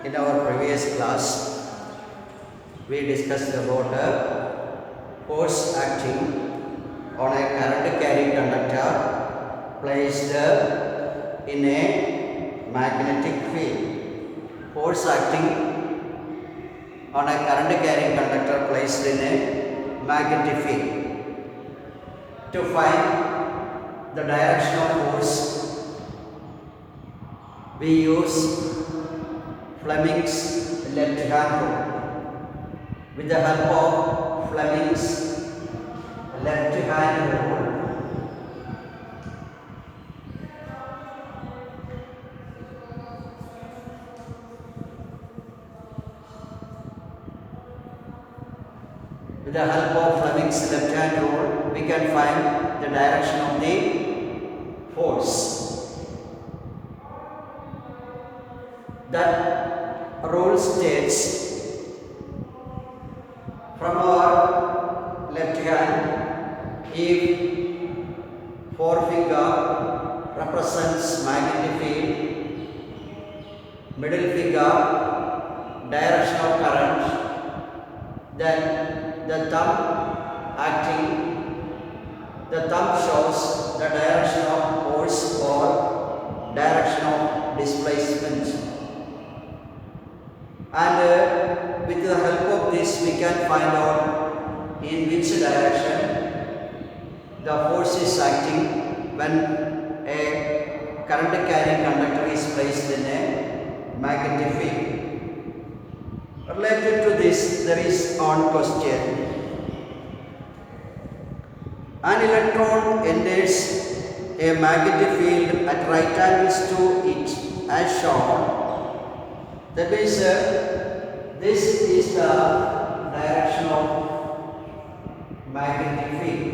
in our previous class, we discussed about a force acting on a current carrying conductor placed in a magnetic field. Force acting on a current carrying conductor placed in a magnetic field. To find the direction of force, we use Hmcs left hand rule. With the help of Hmcs left hand rule, with the help of Hmcs left hand rule, we can find the direction of the force. That rule states, from our left hand, if forefinger represents magnetic field, middle finger direction of current, then the thumb shows the direction of force or direction of displacement. And with the help of this, we can find out in which direction the force is acting when a current carrying conductor is placed in a magnetic field. Related to this, there is one question. An electron enters a magnetic field at right angles to it as shown. That means this is the direction of magnetic field.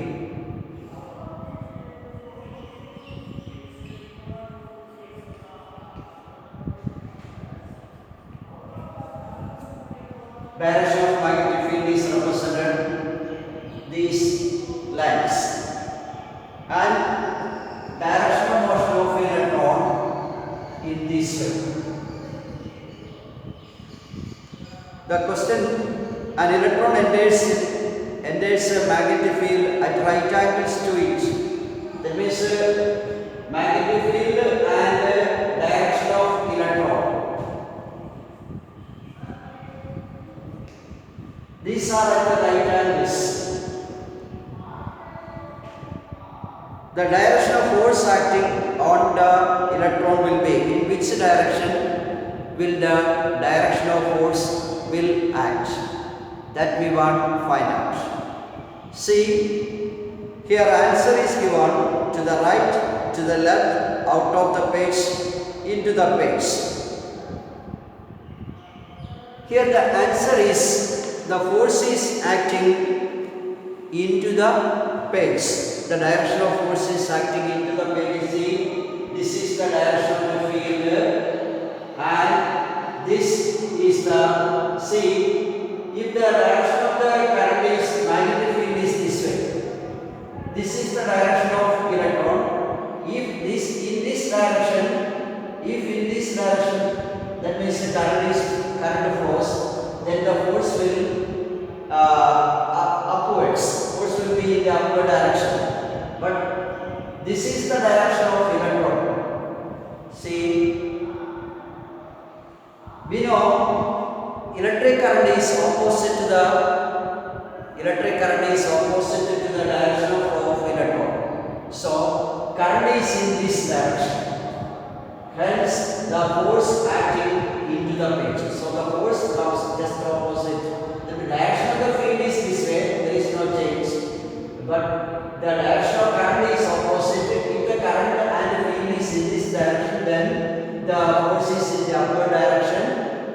Direction of magnetic field is represented these lines, and direction of motion of electron in this way. The question: an electron enters a magnetic field at right angles to it. That means magnetic field and direction of electron. These are at the right angles. The direction of force acting on the electron will be, in which direction will the direction of force will act? That we want to find out. See, here answer is given to the right, to the left, out of the page, into the page. Here the answer is the force is acting into the page. The direction of force is acting into the page. See, this is the direction of the field, and this is the, see, if the direction of the current is magnetic field is this way, this is the direction of electron. If this in this direction, that means the current flows, then the force will upwards. Force will be in the upward direction. But this is the direction of electron. See, we know electric current is opposite to the direction of electron. So current is in this direction. Hence the force acting into the page. So the force comes just opposite. The direction of the field is this way. There is no change. But the direction of current is opposite. If the current and the field is in this direction, then the force is in the upward direction.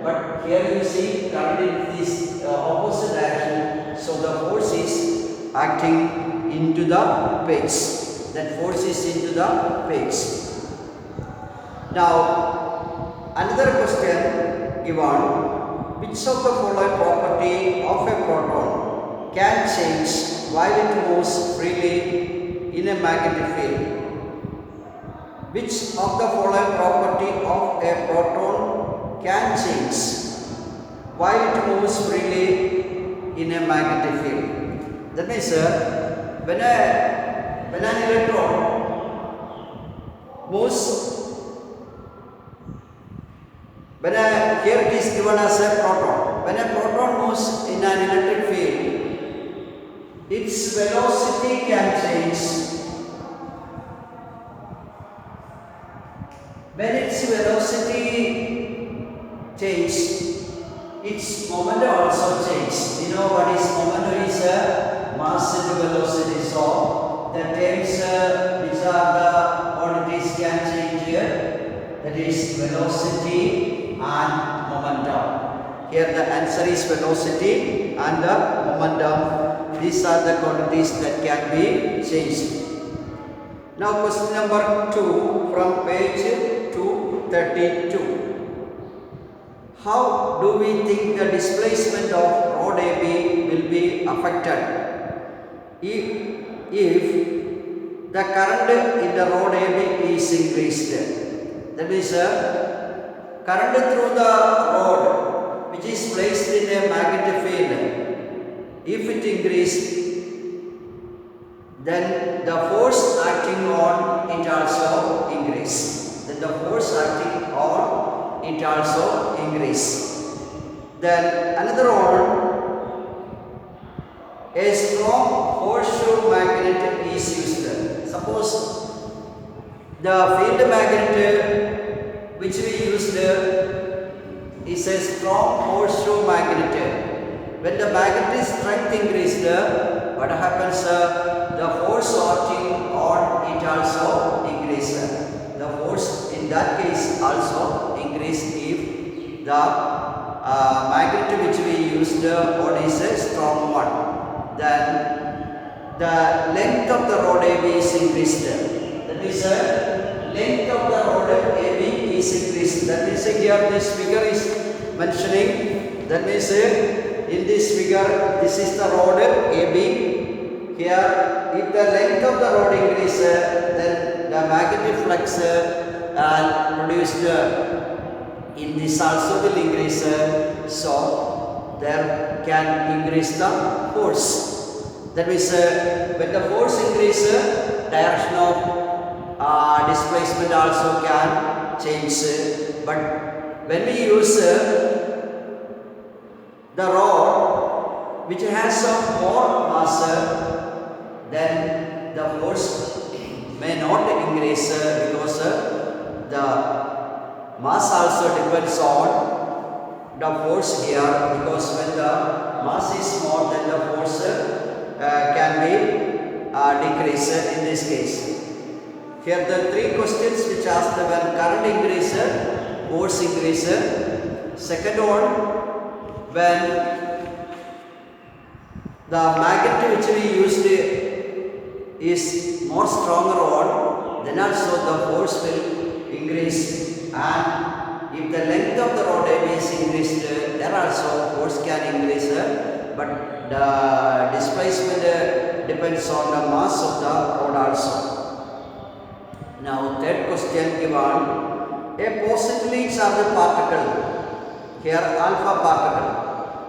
But here you see current in this opposite direction. So the force is acting into the page. That force is into the page. Now, another question given: which of the following property of a proton can change while it moves freely in a magnetic field? Which of the following property of a proton can change while it moves freely in a magnetic field. That means when an electron moves, here it is given as a proton. When a proton moves in an electric field, its velocity can change. When its velocity changes, its momentum also changes. You know what is momentum? Is mass into velocity. So the terms which are the quantities can change here. That is velocity and momentum. Here the answer is velocity and the momentum. These are the quantities that can be changed. Now question number 2 from page 232. How do we think the displacement of rod AB will be affected if the current in the rod AB is increased? That means current through the rod which is placed in a magnetic field, if it increases, then the force acting on it also increases. Then the force acting on it also increases. Then another one, a strong horseshoe magnet is used. Suppose the field magnet which we used is a strong horseshoe magnet. When the magnetic strength increased, what happens? The force acting on it also increases. The force in that case also increases if the magnet which we used is a strong one. Then the length of the rod AB is increased. That is length of the rod AB is increased. That means here this figure is mentioning. That means in this figure, this is the rod AB. Here, if the length of the rod increases, then the magnetic flux produced in this also will increase. So there can increase the force. That means when the force increases, direction of displacement also can change. But when we use the rod which has some more mass, then the force may not increase because the mass also depends on the force here, because when the mass is more, then the force can be decreased in this case. Here the 3 questions which ask when current increases, force increases. Second one, when the magnet which we used is more stronger one, then also the force will increase. And if the length of the rod AB is increased, there also force can increase, but the displacement depends on the mass of the rod also. Now third question given, a positively charged particle, here alpha particle,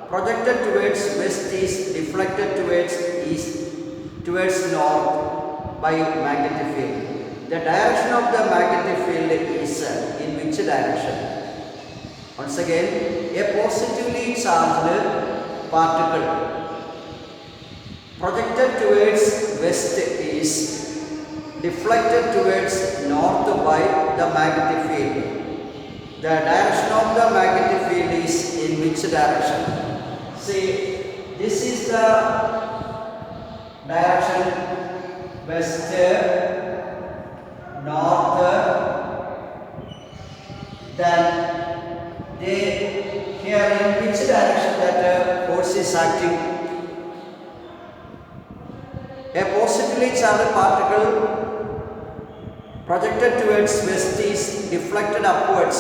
projected towards west is deflected towards east, towards north by magnetic field. The direction of the magnetic field is in which direction? Once again, a positively charged particle projected towards west is deflected towards north by the magnetic field. The direction of the magnetic field is in which direction? See, this is the direction west, north. Then they here in which direction that force is acting? A positively charged particle projected towards west is deflected upwards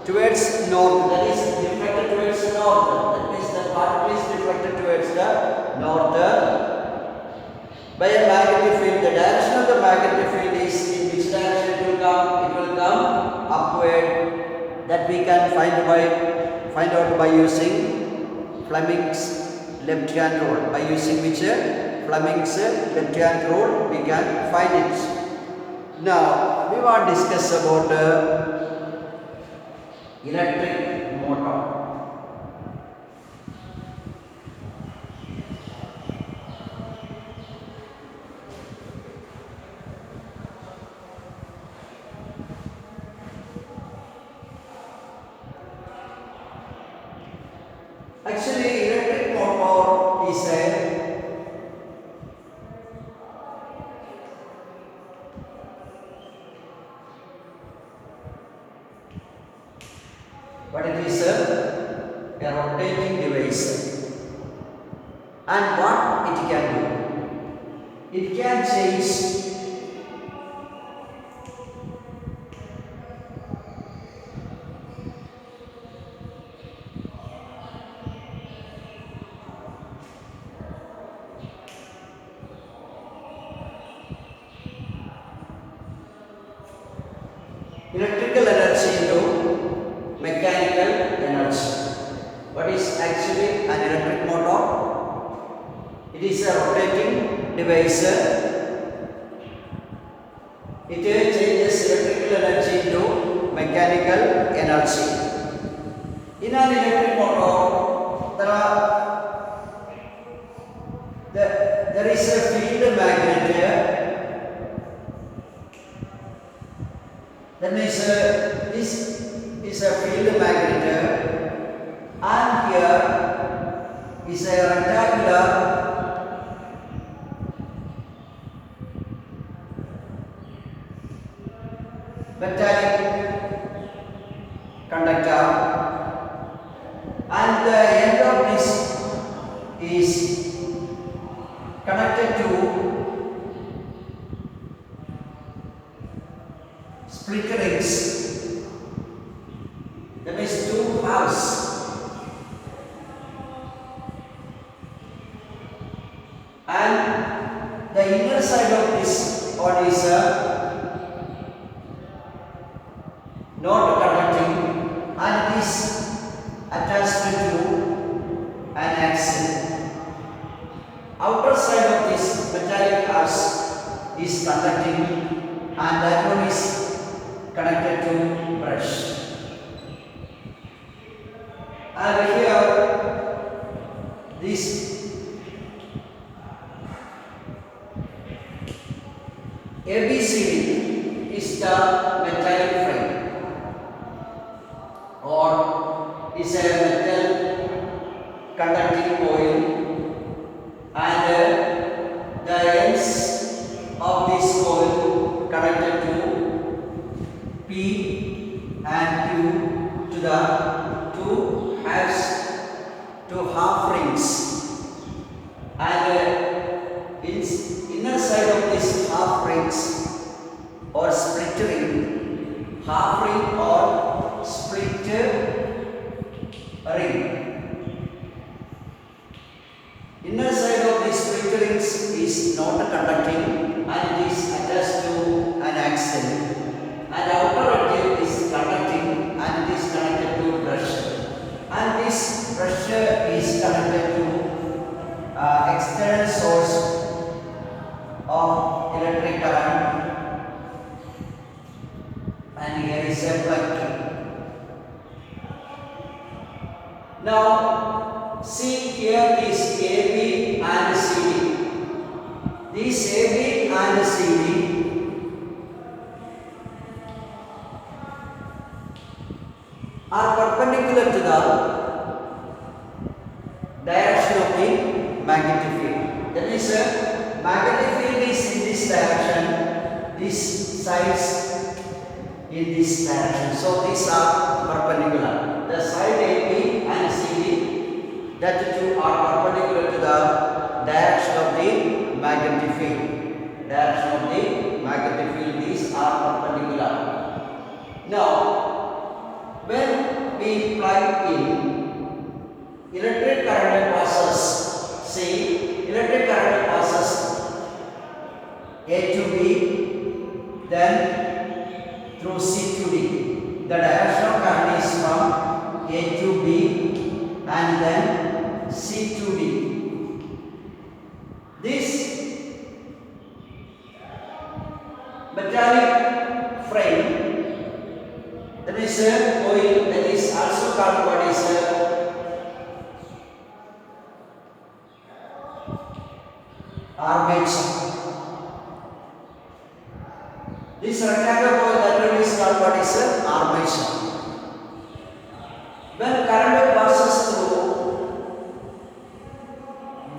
towards north. That is deflected towards the north. That means the particle is deflected towards the north by a magnetic field. The direction of the magnetic field is in which direction it will come? It will come upward. that we can find out by using Fleming's left hand rule. By using which Fleming's left hand rule we can find it. Now we want to discuss about electric motor. Actually, electric motor is a rotating device, and what it can do? It can change electrical energy into mechanical energy. What is actually an electric motor? It is a rotating device. It changes electrical energy into mechanical energy. In an electric motor, there is a field magnet here. That means this is a field magnet, and here is a rectangular metallic conductor, and the end of this is connected to split rings. That means two halves, and the inner side of this one is not conducting, and it is attached to an axle. Outer side of this metallic halves is conducting, and that one is connected to brush. And here this ABCD is the metallic frame, or is a metal conducting coil, and the ends of this coil connected to P and Q to the two half rings, and inner side of this half rings or split ring, half ring or split ring. Inner side of these split rings is not conducting, and it is attached to an axle, and outer edge is conducting, and it is connected to brush, and this brush is connected to external source of electric current, and here is a plug key. Now see here is AB and CD. These AB and CD are perpendicular to the direction of the magnetic field. That means magnetic field is in this direction, this sides in this direction. So these are perpendicular. The side AB and CD, that two are perpendicular to the direction of the magnetic field. Direction of the magnetic field, these are perpendicular. Now, when we plug in, electric current passes, see, electric current passes A to B, then through C to D. the direction of current is from A to B and then C to D. This metallic frame, that is a coil, that is also called what is armature. This rectangular coil, that term is called what is armature. When current passes through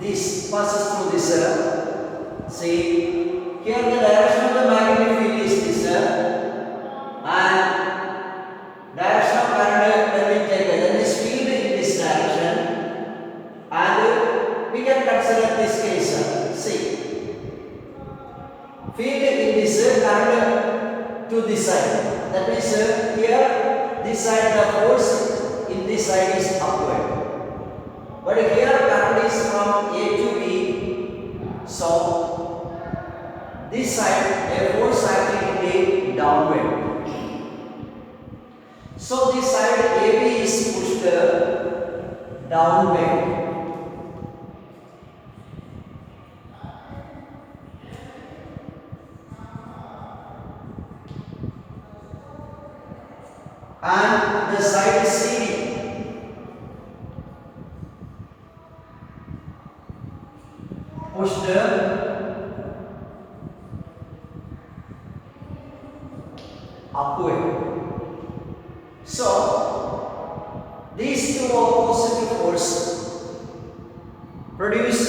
this, see here the direction of the magnetic field is this, and direction of current when we take it, then is field in this direction, and we can consider this case. See, field in this current to this side. That means here this side the force in this side is upward. But here current is from A to B. So this side a force acting in the downward. So this side AB is pushed downward. And the side CD pushed upward. So these two opposite forces produce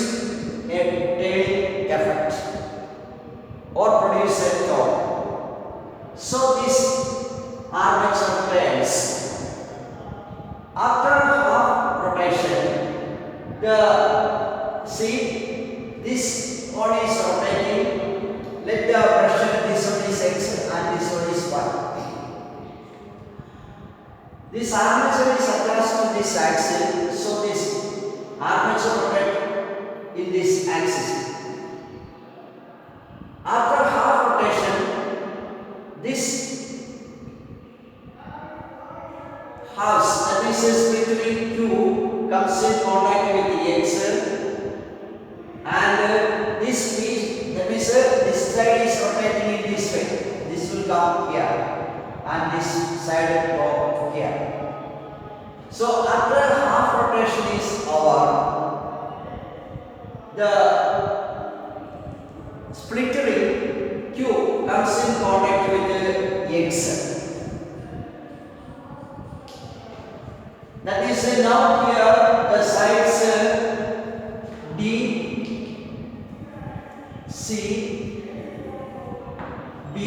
a turning effect or produce a torque. So this armature turns. After half rotation, this one is rotating. Let the pressure, this one is X and this one is Y. This armature is attached to this axis, so this armature rotates in this axis. After half rotation, this halves, that is split Q, comes in contact with the X, and this piece, that means this side is rotating in this way. This will come here, and this side will go here. So after half rotation is over, the split ring Q comes in contact with the X. That is now here the sides D, C, B,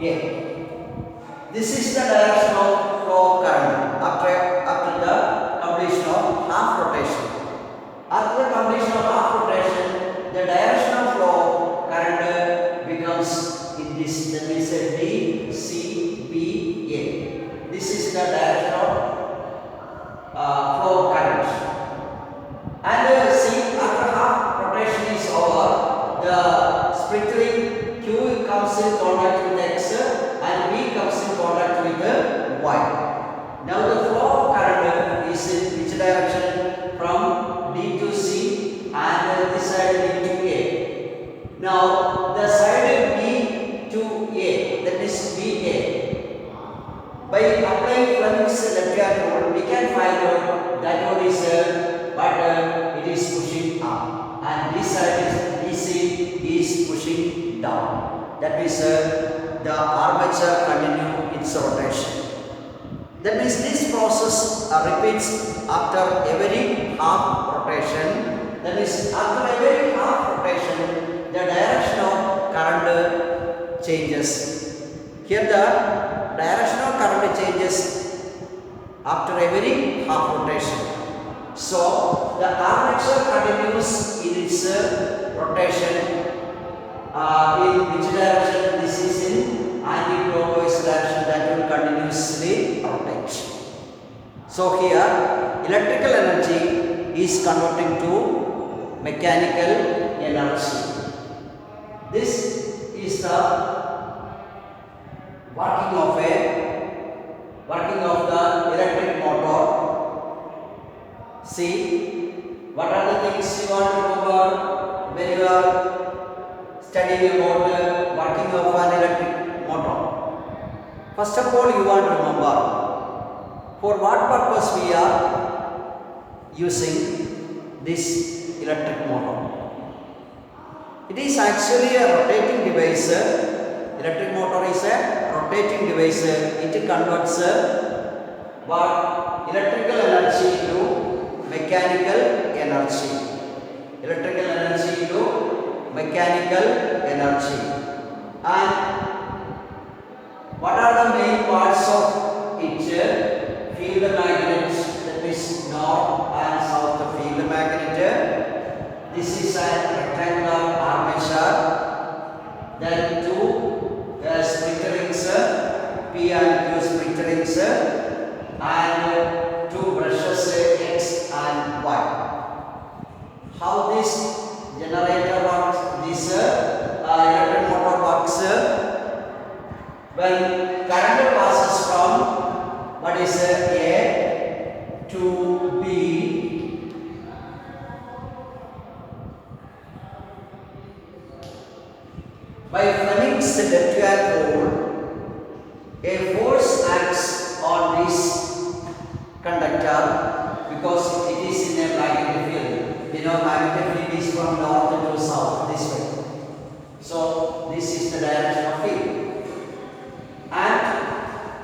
A. This is the direction of flow of current after the completion of half rotation. After the completion of half rotation, the direction of flow of current becomes in this, that is D, C, B, A. This is the direction of flow of current. And see, after half rotation is over, the split ring Q comes in contact with X and B comes in contact with the Y. Now the flow of current is in which direction? From D to C and this side D to A. Now the side B to A, that is BA. By applying Fleming's left hand rule, we can find out that one is but it is pushing up, and this side is DC is pushing down. That means the armature continue its rotation. That means this process repeats after every half rotation. That means after every half rotation, the direction of current changes. Here the direction of current changes after every half rotation. So the armature continues in its rotation. In which direction? This is in anti-clockwise direction, that will continuously rotate. So here electrical energy is converting to mechanical energy. This is the working of the electric motor. See, what are the things you want to remember when you are studying about working of an electric motor? First of all, you want to remember for what purpose we are using this electric motor. It is actually a rotating device. Electric motor is a rotating device. It converts what electrical energy into mechanical energy. Electrical energy into mechanical energy. And what are the main parts of it? Field magnet, that is north and south field magnet. This is a rectangular armature. Then two split rings, P and Q split rings, and two brushes X and Y. How this generator works, this electric motor works, when current passes from what is A to B, by Fleming's left-hand rule, a force acts on this conductor because it is in a magnetic field. You know, magnetic field is from north to south, this way. So this is the direction of field. And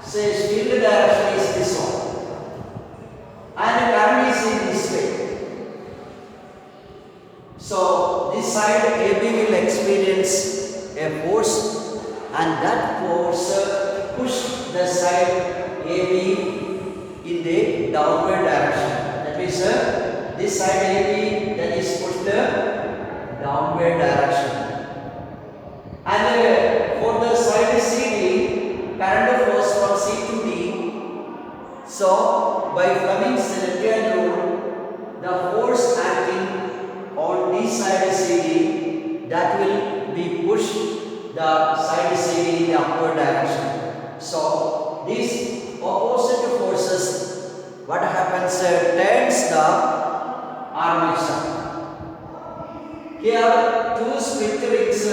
says field direction is this one. And the current is in this way. So this side AB will experience a force, and that force push the side AB in the downward direction. That means this side AB that is pushed downward direction. And for the side CD, current flows from C to D. So by Fleming's left-hand rule, the force acting on this side CD, that will be pushed the side CD in the upward direction. So these opposite forces, what happens, turns the armature. Here two split rings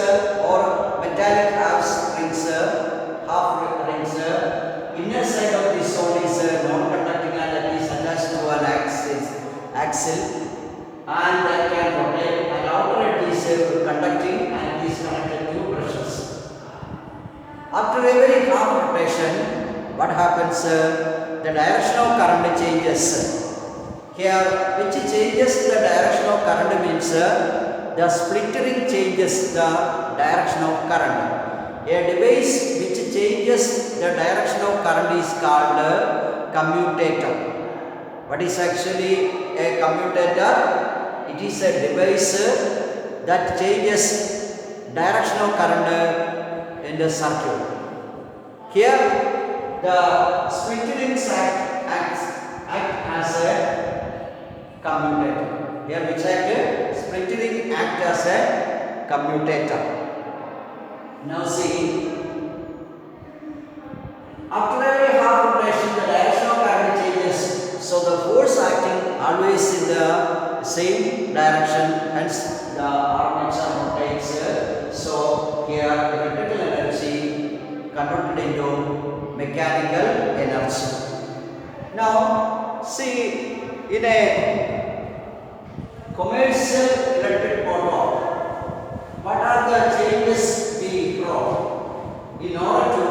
or metallic half rings, inner side of this one is non-conducting and that is attached to an axle, and that can rotate, and outer it is conducting and it is connected to brushes. After every half rotation, what happens? The direction of current changes. Here, which changes the direction of current means the split ring changes the direction of current. A device which changes the direction of current is called commutator. What is actually a commutator? It is a device that changes direction of current in the circuit. Here, the split rings act as a commutator. Here, which split ring act as a commutator. Now see, after every half rotation, the direction of current changes. So the force acting always in the same direction, hence the armature rotates. So here electrical energy converted into mechanical energy. Now see, in a commercial electric motor, what are the changes we brought in order to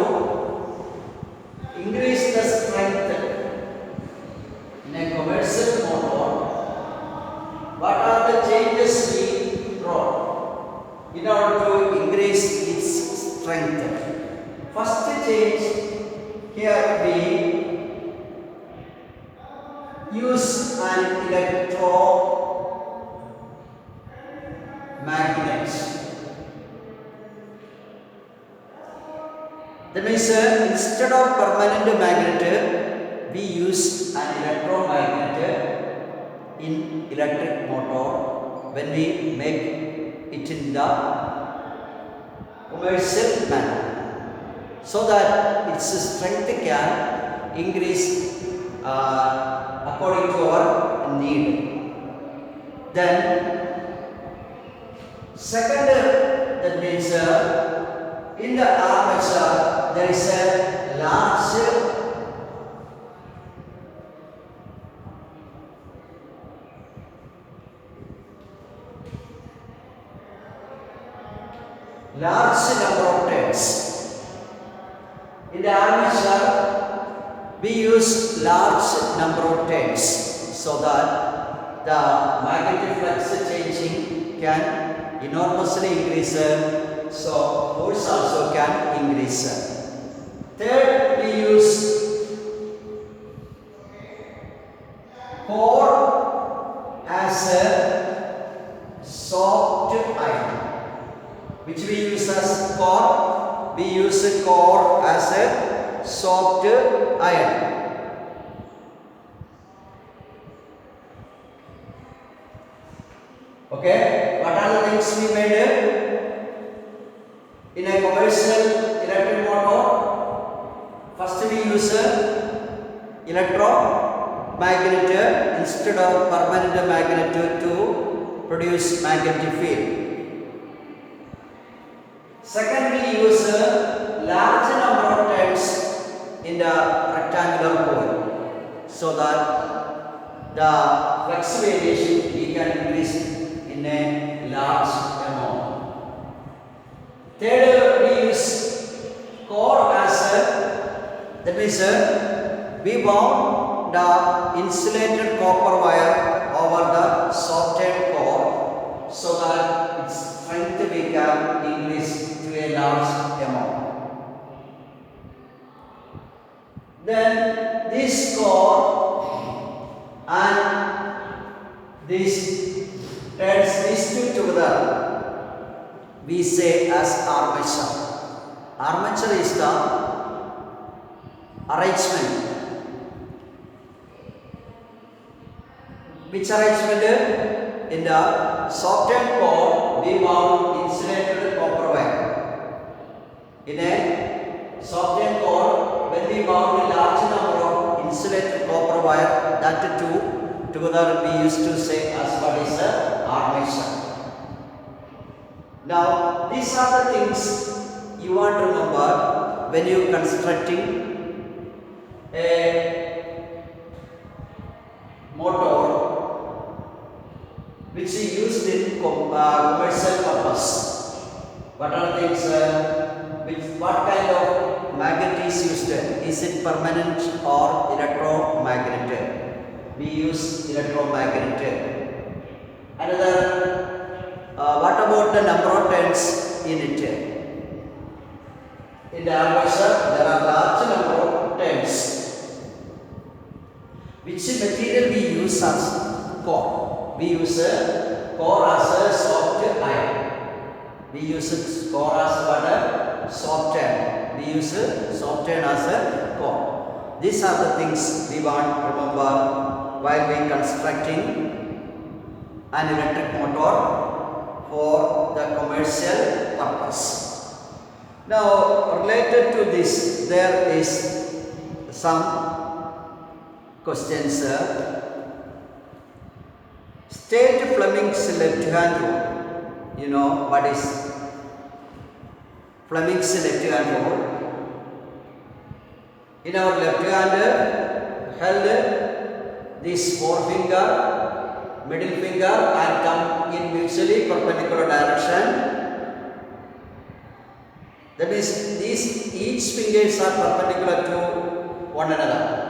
increase the strength in a commercial motor? What are the changes we brought in order to increase its strength? First change, here we use an electromagnet. That means instead of permanent magnet, we use an electromagnet in electric motor when we make it in the commercial manner. so that its strength can increase according to our need. Then second, that means in the armature there is a large number of turns. In the armature we use large number of turns so that the magnetic flux changing can enormously increase, so force also can increase. Third, we use core as a soft iron, which we use as core. We use core as a soft iron. Okay, what are the things we made in a commercial electric motor? First we use electromagnet instead of permanent magnet to produce magnetic field. Second, we use a large number of turns in the rectangular coil so that the flux variation we can increase in a large amount. Third, we use core as that means we wound the insulated copper wire over the softened core so that its strength we can increase to a large amount. Then this core and this turns these two together, we say as armature. Armature is the arrangement. Which arrangement? In the softened core, we wound insulated copper wire. In a softened core, when we wound a large number of insulated copper wire, that two together we used to say as what is armature. Now, these are the things you want to remember when you are constructing a motor which is used in commercial purpose. What are the things? What kind of magnet is used? Is it permanent or electromagnetic? We use electromagnet. Another, what about the number of turns in it? In the armature, there are large number of turns. Which material we use as core? We use core as a soft iron. We use core as what? Soft iron. We use soft iron as a core. These are the things we want to remember while we constructing an electric motor for the commercial purpose. Now, related to this, there is some questions. State Fleming's left-hand rule. You know what is Fleming's left-hand rule? In our left hand, held this forefinger, middle finger and thumb in mutually perpendicular direction. That means each fingers are perpendicular to one another.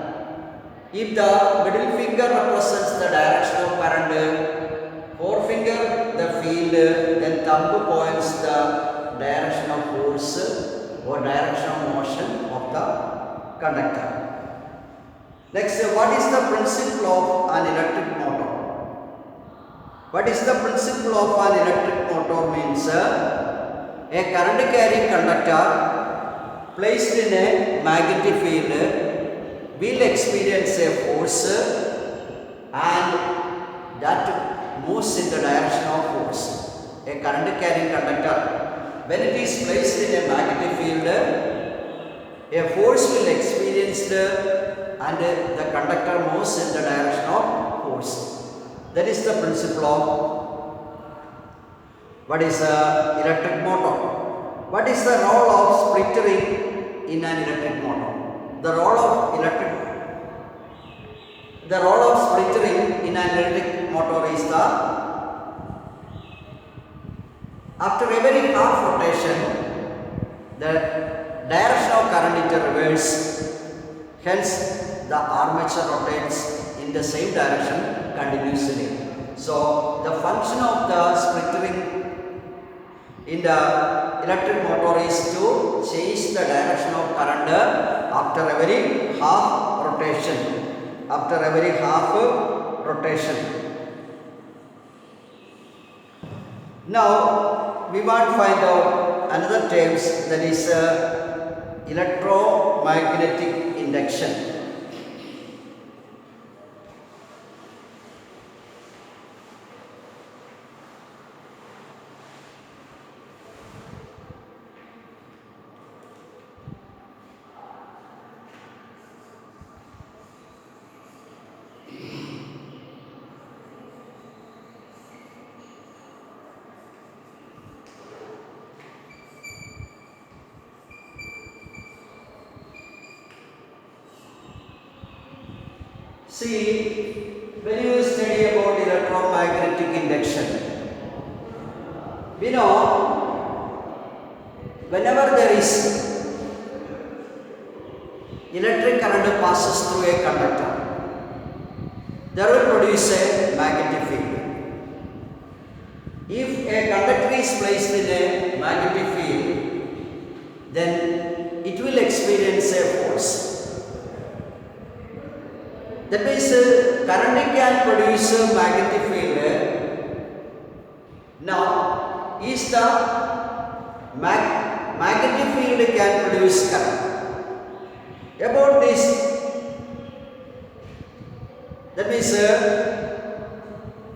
If the middle finger represents the direction of current, forefinger the field, then thumb points the direction of force or direction of motion of the conductor. Next, what is the principle of an electric motor? What is the principle of an electric motor means a current carrying conductor placed in a magnetic field will experience a force and that moves in the direction of force. A current carrying conductor, when it is placed in a magnetic field, a force will experience and the conductor moves in the direction of force. That is the principle of what is a electric motor. What is the role of split ring in an electric motor? The role of split ring in an electric motor is after every half rotation, the direction of current is reversed. Hence, the armature rotates in the same direction continuously. So, the function of the split ring in the electric motor is to change the direction of current after every half rotation. After every half rotation. Now, we want to find out another terms, that is electromagnetic induction. See, when you study about electromagnetic induction, we know whenever there is electric current passes through a conductor, there will produce a magnetic field. If a conductor is placed in a magnetic field, then it will experience a force. That means current can produce a magnetic field. Now, is the magnetic field can produce current? About this, that means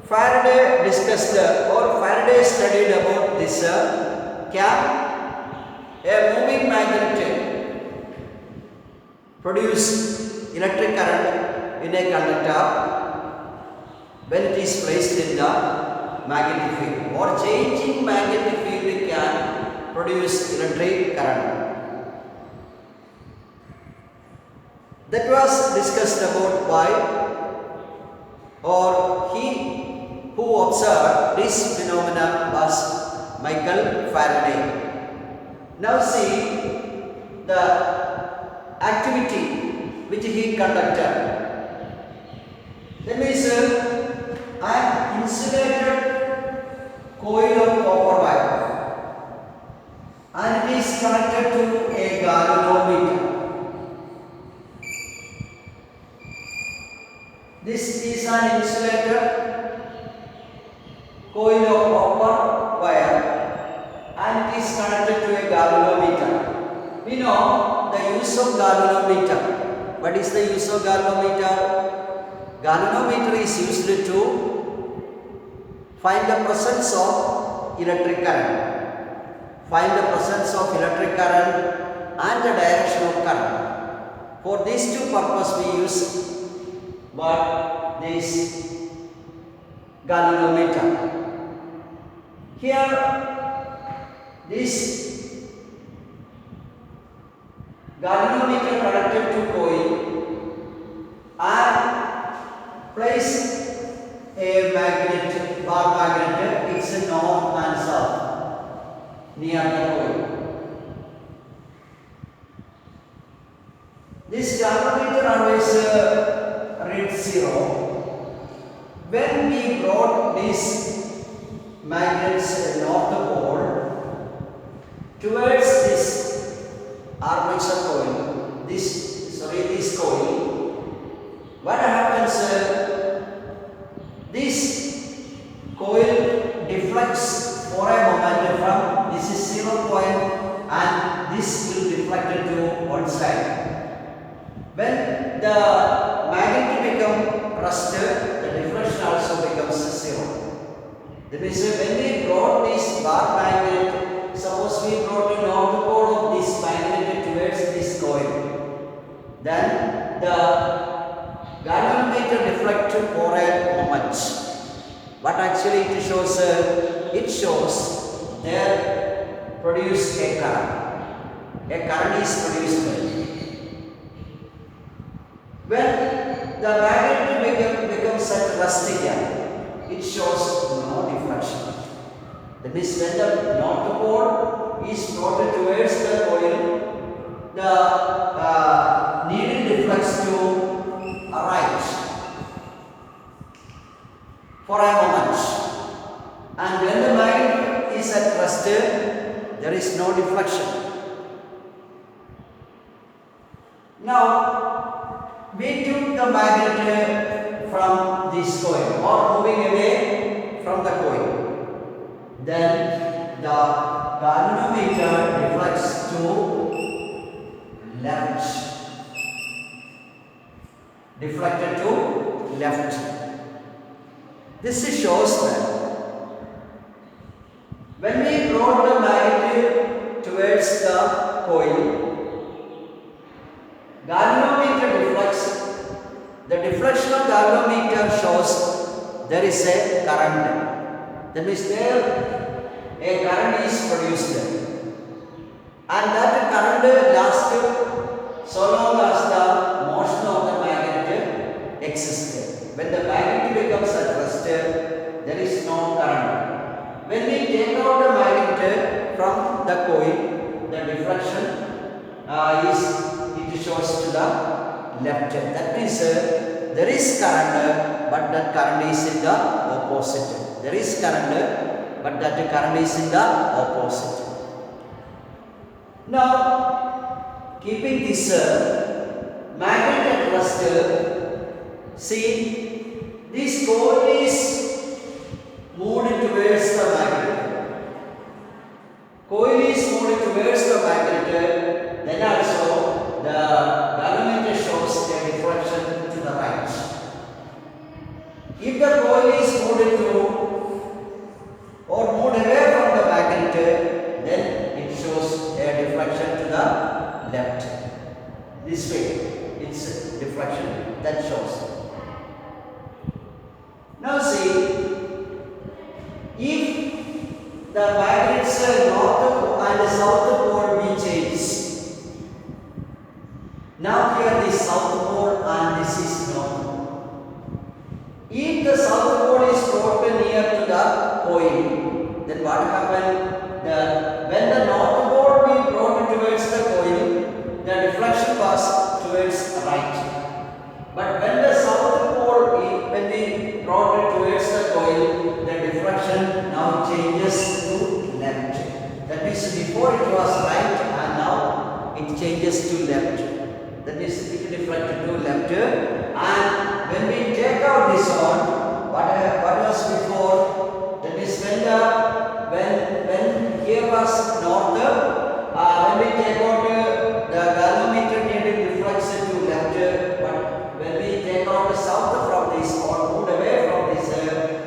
Faraday discussed or Faraday studied about this can a moving magnet produce electric current in a conductor when it is placed in the magnetic field, or changing magnetic field can produce electric current. That was discussed about by, or he who observed this phenomenon was Michael Faraday. Now see the activity which he conducted. That means an insulated coil of copper wire, and it is connected to a galvanometer. This is an insulated coil of copper wire, and it is connected to a galvanometer. We know the use of galvanometer. What is the use of galvanometer? Galvanometer is used to find the presence of electric current. Find the presence of electric current and the direction of current. For these two purposes we use this galvanometer. Here this galvanometer connected to coil and place a magnet, bar magnet, it's a north and south near the coil. This galvanometer always reads 0. When we brought these magnets north pole towards this armature coil, this coil, what happens? This coil deflects for a moment from this is 0 point and this will deflect to one side. When the magnet becomes pressed, the deflection also becomes 0. That means when we brought this bar magnet, suppose we brought the north pole of this magnet towards this coil. coil. Then the galvanometer deflects for a moment. But actually it shows there produce a current. A current is produced there. When the magnet becomes at rest again, it shows no deflection. That means when the north pole is brought towards the coil, the needle deflects to right for a moment. And when the magnet is at rest, there is no deflection. Now, we took the magnet from this coil or moving away from the coil. Then the galvanometer deflects to left. Deflected to left. This shows that when we brought the magnet towards the coil, galvanometer deflects. The deflection of galvanometer shows there is a current. That means there a current is produced there. And that current lasts so long as the motion of the magnet exists there. When the magnet becomes at rest, there is no current. When we take out the magnet from the coil, the deflection it shows to the left. That means there is current, but that current is in the opposite. There is current, but that current is in the opposite. Now, keeping this magnet at rest, see, this coil is moved towards the magnet. Coil is moved towards the magnet, then also the galvanometer shows a deflection to the right. If the coil is moved to or moved away from the magnet, then it shows a deflection to the left. This way, it's deflection that shows. Now see, if the magnet's north and south pole be changed. Now here this south pole and this is north pole. If the south pole is brought near to the coil, then what happens? When the north pole be brought towards the coil, the deflection was towards right. But when the south pole when we brought it towards the coil, the deflection now changes to left. That means before it was right and now it changes to left. That means it deflected to left. And when we take out this one, what was before? That is when here was north. When we take out the galvanometer needle deflects to left. But when we take out the south from this or move away from this,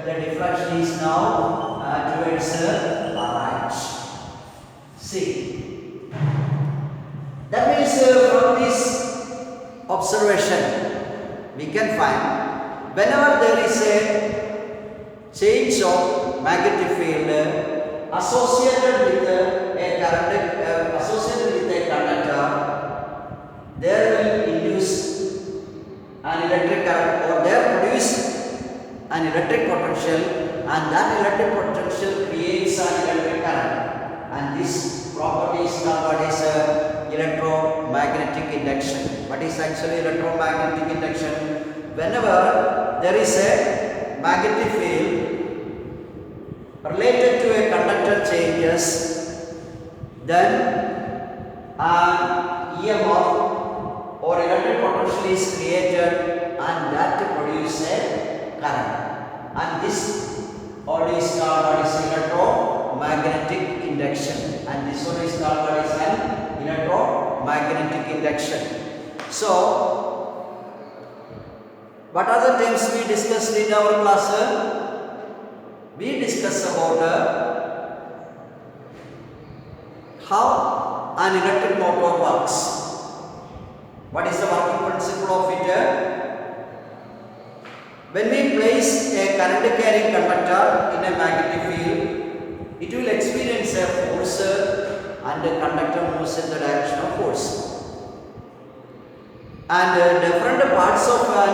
the deflection is now towards right. See, that means from this observation we can find whenever there is a change of magnetic field associated with a current, associated with a conductor, there will induce an electric current or there produce an electric potential, and that electric potential creates an electric current. And this property is called what is electromagnetic induction. What is actually electromagnetic induction? Whenever there is a magnetic field related to a conductor changes, then an EMF or electric potential is created and that produces a current. And this all is called what is electromagnetic induction, and this one is called what is an electromagnetic induction. So, what are the terms we discussed in our class? We discussed about how an electric motor works. What is the working principle of it? When we place a current carrying conductor in a magnetic field, it will experience a force and the conductor moves in the direction of force. And different parts of an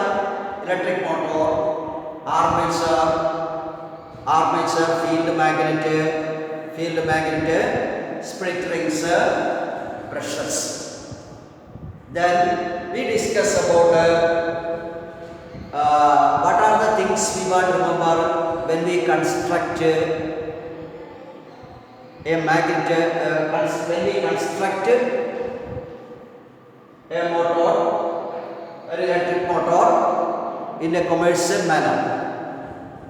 electric motor, armature, field magnet, split rings, brushes. Then we discuss about what are the things we want to remember when we construct a magnet, when we construct a motor, an electric motor in a commercial manner.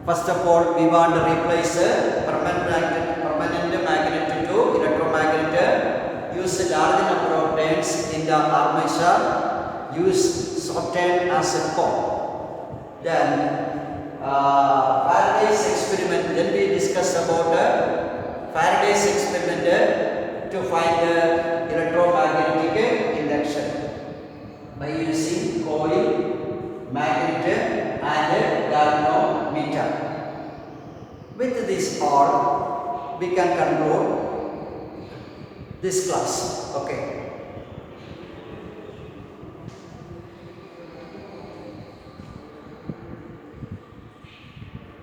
First of all, we want to replace a permanent magnet to electromagnet, use a large number of turns in the armature, use short turn as a core. Then Faraday's experiment, then we discuss about Faraday's experiment to find electromagnetic induction by using coil, magnet and galvanometer. With this all, we can conclude this class. Okay.